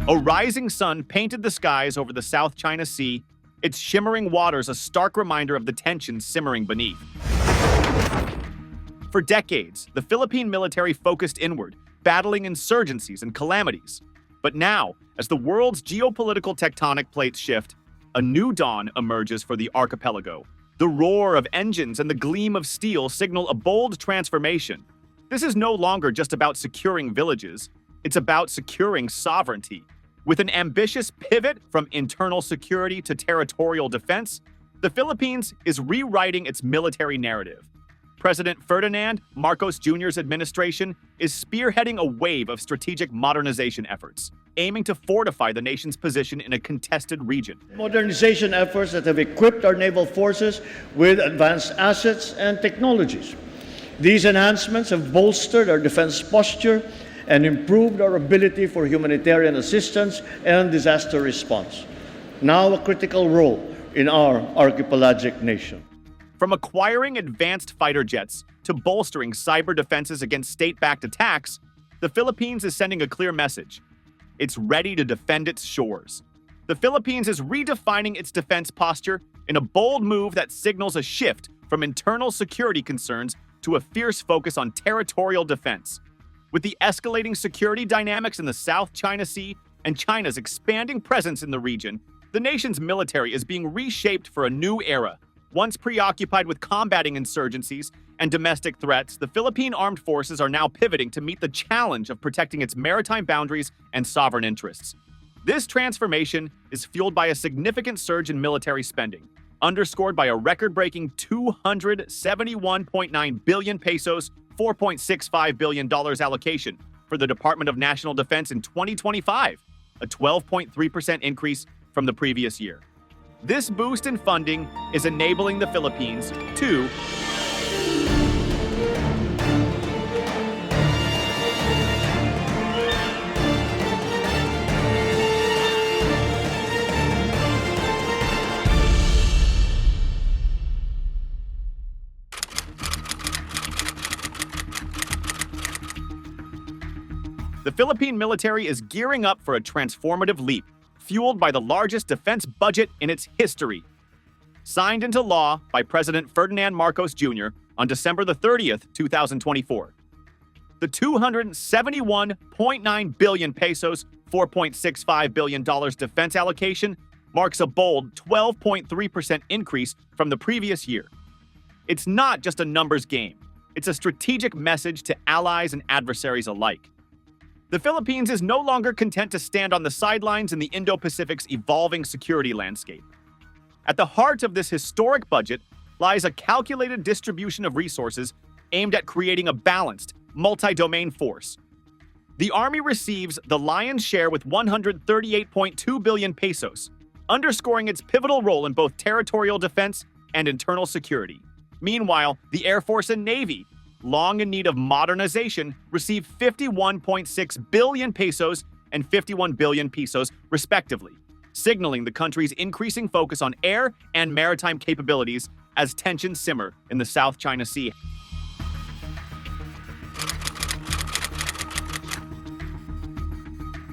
A rising sun painted the skies over the South China Sea, its shimmering waters a stark reminder of the tensions simmering beneath. For decades, the Philippine military focused inward, battling insurgencies and calamities. But now, as the world's geopolitical tectonic plates shift, a new dawn emerges for the archipelago. The roar of engines and the gleam of steel signal a bold transformation. This is no longer just about securing villages, it's about securing sovereignty. With an ambitious pivot from internal security to territorial defense, the Philippines is rewriting its military narrative. President Ferdinand Marcos Jr.'s administration is spearheading a wave of strategic modernization efforts, aiming to fortify the nation's position in a contested region. Modernization efforts that have equipped our naval forces with advanced assets and technologies. These enhancements have bolstered our defense posture and improved our ability for humanitarian assistance and disaster response, now a critical role in our archipelagic nation. From acquiring advanced fighter jets to bolstering cyber defenses against state-backed attacks, the Philippines is sending a clear message. It's ready to defend its shores. The Philippines is redefining its defense posture in a bold move that signals a shift from internal security concerns to a fierce focus on territorial defense. With the escalating security dynamics in the South China Sea and China's expanding presence in the region, the nation's military is being reshaped for a new era. Once preoccupied with combating insurgencies and domestic threats, the Philippine Armed Forces are now pivoting to meet the challenge of protecting its maritime boundaries and sovereign interests. This transformation is fueled by a significant surge in military spending, underscored by a record-breaking 271.9 billion pesos, $4.65 billion allocation for the Department of National Defense in 2025, a 12.3% increase from the previous year. This boost in funding is enabling the Philippines to The Philippine military is gearing up for a transformative leap, fueled by the largest defense budget in its history. Signed into law by President Ferdinand Marcos Jr. on December the 30th, 2024. The 271.9 billion pesos, $4.65 billion defense allocation marks a bold 12.3% increase from the previous year. It's not just a numbers game. It's a strategic message to allies and adversaries alike. The Philippines is no longer content to stand on the sidelines in the Indo-Pacific's evolving security landscape. At the heart of this historic budget lies a calculated distribution of resources aimed at creating a balanced, multi-domain force. The Army receives the lion's share with 138.2 billion pesos, underscoring its pivotal role in both territorial defense and internal security. Meanwhile, the Air Force and Navy, long in need of modernization, receive 51.6 billion pesos and 51 billion pesos, respectively, signaling the country's increasing focus on air and maritime capabilities as tensions simmer in the South China Sea.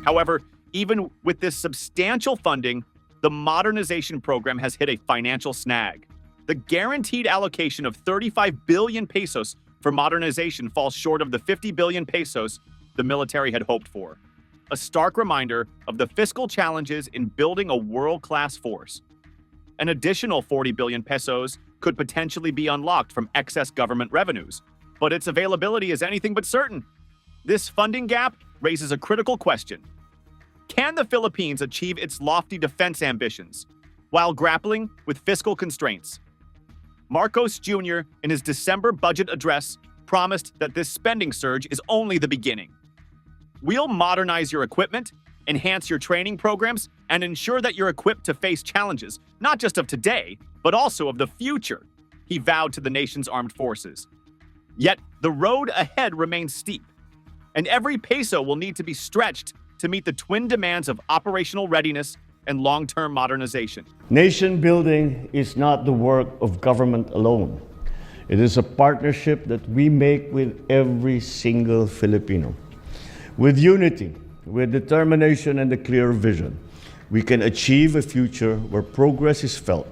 However, even with this substantial funding, the modernization program has hit a financial snag. The guaranteed allocation of 35 billion pesos for modernization falls short of the 50 billion pesos the military had hoped for. A stark reminder of the fiscal challenges in building a world-class force. An additional 40 billion pesos could potentially be unlocked from excess government revenues, but its availability is anything but certain. This funding gap raises a critical question. Can the Philippines achieve its lofty defense ambitions while grappling with fiscal constraints? Marcos Jr., in his December budget address, promised that this spending surge is only the beginning. We'll modernize your equipment, enhance your training programs, and ensure that you're equipped to face challenges, not just of today, but also of the future, he vowed to the nation's armed forces. Yet, the road ahead remains steep, and every peso will need to be stretched to meet the twin demands of operational readiness and long-term modernization. Nation building is not the work of government alone. It is a partnership that we make with every single Filipino. With unity, with determination and a clear vision, we can achieve a future where progress is felt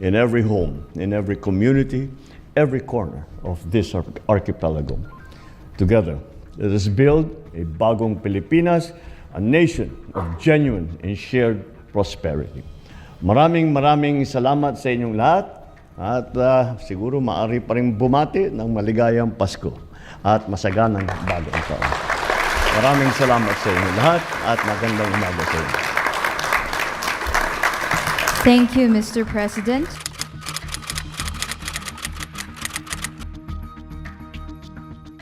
in every home, in every community, every corner of this archipelago. Together, let us build a bagong Pilipinas, a nation of genuine and shared prosperity. Maraming salamat sa inyong lahat at siguro maaari pa rin bumati ng maligayang Pasko at masaganang bagong taon. Maraming salamat sa inyong lahat at magandang umaga sa inyo. Thank you, Mr. President.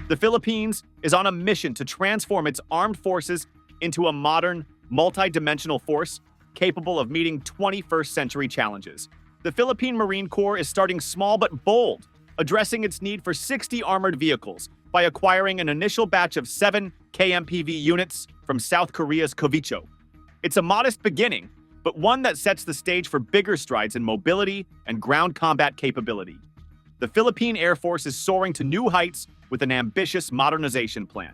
The Philippines is on a mission to transform its armed forces into a modern, multi-dimensional force capable of meeting 21st century challenges. The Philippine Marine Corps is starting small but bold, addressing its need for 60 armored vehicles by acquiring an initial batch of 7 KMPV units from South Korea's Covicho. It's a modest beginning, but one that sets the stage for bigger strides in mobility and ground combat capability. The Philippine Air Force is soaring to new heights with an ambitious modernization plan.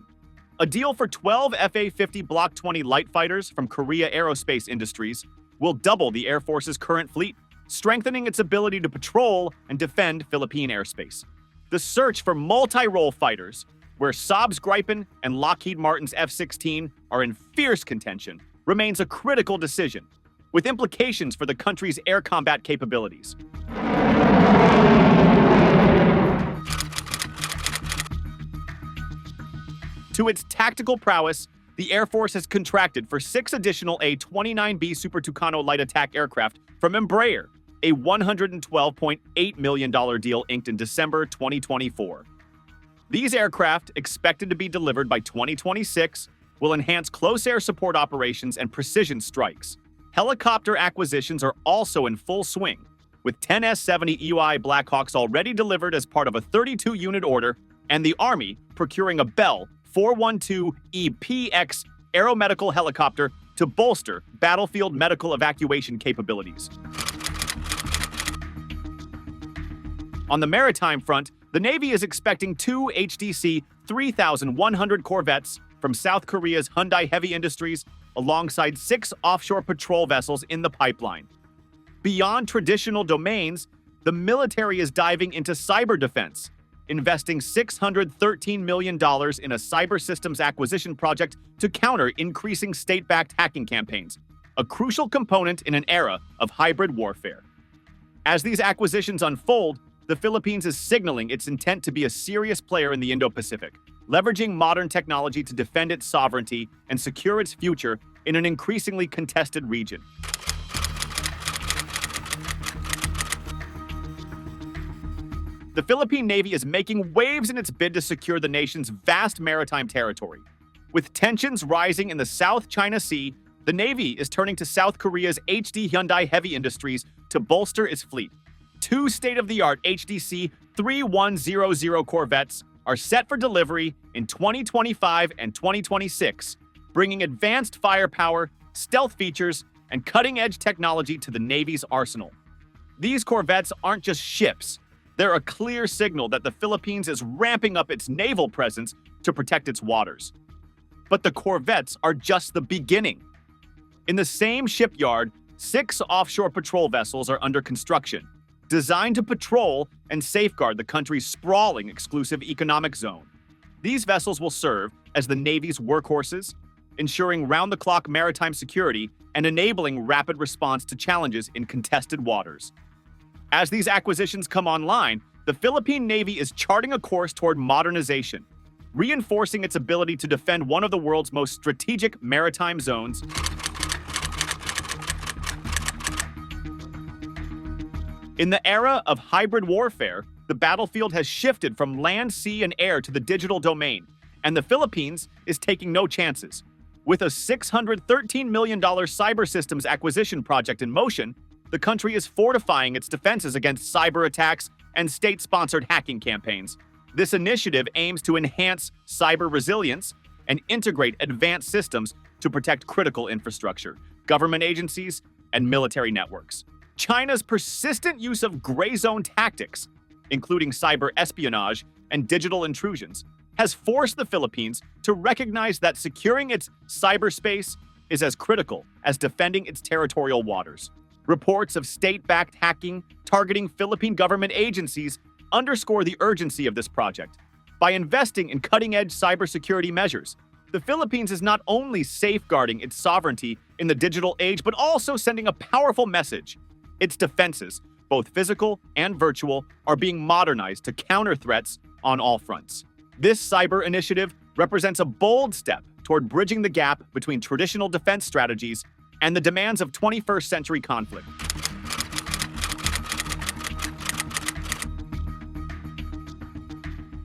A deal for 12 FA-50 Block 20 light fighters from Korea Aerospace Industries will double the Air Force's current fleet, strengthening its ability to patrol and defend Philippine airspace. The search for multi-role fighters, where Saab's Gripen and Lockheed Martin's F-16 are in fierce contention, remains a critical decision, with implications for the country's air combat capabilities. To its tactical prowess, the Air Force has contracted for 6 additional A-29B Super Tucano light attack aircraft from Embraer, a $112.8 million deal inked in December 2024. These aircraft, expected to be delivered by 2026, will enhance close air support operations and precision strikes. Helicopter acquisitions are also in full swing, with 10 S-70 EUI Blackhawks already delivered as part of a 32-unit order, and the Army procuring a Bell 412EPX aeromedical helicopter to bolster battlefield medical evacuation capabilities. On the maritime front, the Navy is expecting 2 HDC 3,100 corvettes from South Korea's Hyundai Heavy Industries, alongside 6 offshore patrol vessels in the pipeline. Beyond traditional domains, the military is diving into cyber defense, investing $613 million in a cyber systems acquisition project to counter increasing state-backed hacking campaigns, a crucial component in an era of hybrid warfare. As these acquisitions unfold, the Philippines is signaling its intent to be a serious player in the Indo-Pacific, leveraging modern technology to defend its sovereignty and secure its future in an increasingly contested region. The Philippine Navy is making waves in its bid to secure the nation's vast maritime territory. With tensions rising in the South China Sea, the Navy is turning to South Korea's HD Hyundai Heavy Industries to bolster its fleet. 2 state-of-the-art HDC 3100 corvettes are set for delivery in 2025 and 2026, bringing advanced firepower, stealth features, and cutting-edge technology to the Navy's arsenal. These corvettes aren't just ships. They're a clear signal that the Philippines is ramping up its naval presence to protect its waters. But the corvettes are just the beginning. In the same shipyard, 6 offshore patrol vessels are under construction, designed to patrol and safeguard the country's sprawling exclusive economic zone. These vessels will serve as the Navy's workhorses, ensuring round-the-clock maritime security and enabling rapid response to challenges in contested waters. As these acquisitions come online, the Philippine Navy is charting a course toward modernization, reinforcing its ability to defend one of the world's most strategic maritime zones. In the era of hybrid warfare, the battlefield has shifted from land, sea, and air to the digital domain, and the Philippines is taking no chances. With a $613 million cyber systems acquisition project in motion, the country is fortifying its defenses against cyber attacks and state-sponsored hacking campaigns. This initiative aims to enhance cyber resilience and integrate advanced systems to protect critical infrastructure, government agencies, and military networks. China's persistent use of gray zone tactics, including cyber espionage and digital intrusions, has forced the Philippines to recognize that securing its cyberspace is as critical as defending its territorial waters. Reports of state-backed hacking targeting Philippine government agencies underscore the urgency of this project. By investing in cutting-edge cybersecurity measures, the Philippines is not only safeguarding its sovereignty in the digital age, but also sending a powerful message. Its defenses, both physical and virtual, are being modernized to counter threats on all fronts. This cyber initiative represents a bold step toward bridging the gap between traditional defense strategies and the demands of 21st century conflict.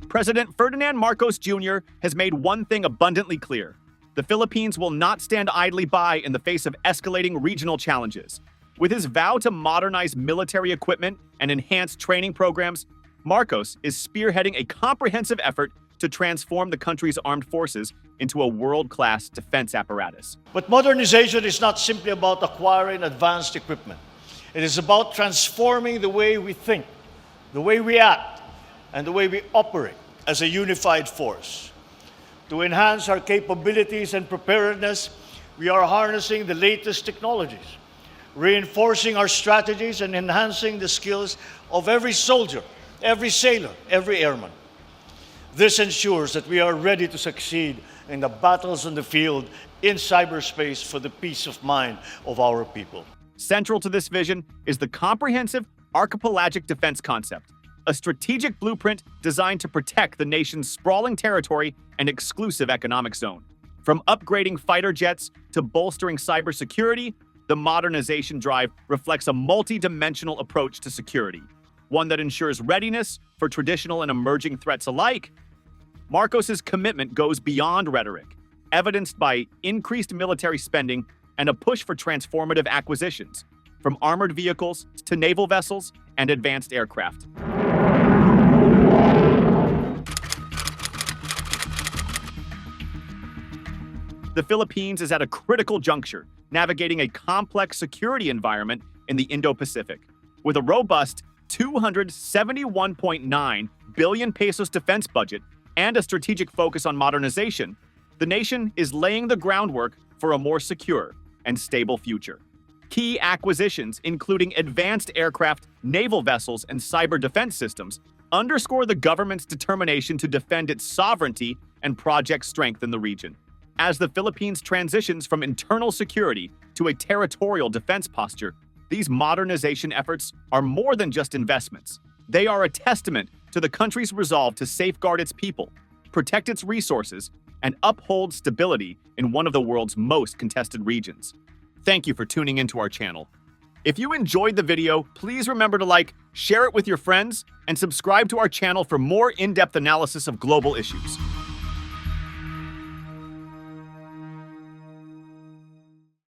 President Ferdinand Marcos Jr. has made one thing abundantly clear. The Philippines will not stand idly by in the face of escalating regional challenges. With his vow to modernize military equipment and enhance training programs, Marcos is spearheading a comprehensive effort to transform the country's armed forces into a world-class defense apparatus. But modernization is not simply about acquiring advanced equipment. It is about transforming the way we think, the way we act, and the way we operate as a unified force. To enhance our capabilities and preparedness, we are harnessing the latest technologies, reinforcing our strategies and enhancing the skills of every soldier, every sailor, every airman. This ensures that we are ready to succeed in the battles on the field in cyberspace for the peace of mind of our people. Central to this vision is the comprehensive archipelagic defense concept, a strategic blueprint designed to protect the nation's sprawling territory and exclusive economic zone. From upgrading fighter jets to bolstering cybersecurity, the modernization drive reflects a multi-dimensional approach to security, one that ensures readiness for traditional and emerging threats alike. Marcos's commitment goes beyond rhetoric, evidenced by increased military spending and a push for transformative acquisitions, from armored vehicles to naval vessels and advanced aircraft. The Philippines is at a critical juncture, navigating a complex security environment in the Indo-Pacific. With a robust 271.9 billion pesos defense budget and a strategic focus on modernization, the nation is laying the groundwork for a more secure and stable future. Key acquisitions, including advanced aircraft, naval vessels, and cyber defense systems, underscore the government's determination to defend its sovereignty and project strength in the region. As the Philippines transitions from internal security to a territorial defense posture, these modernization efforts are more than just investments. They are a testament to the country's resolve to safeguard its people, protect its resources, and uphold stability in one of the world's most contested regions. Thank you for tuning into our channel. If you enjoyed the video, please remember to like, share it with your friends, and subscribe to our channel for more in-depth analysis of global issues.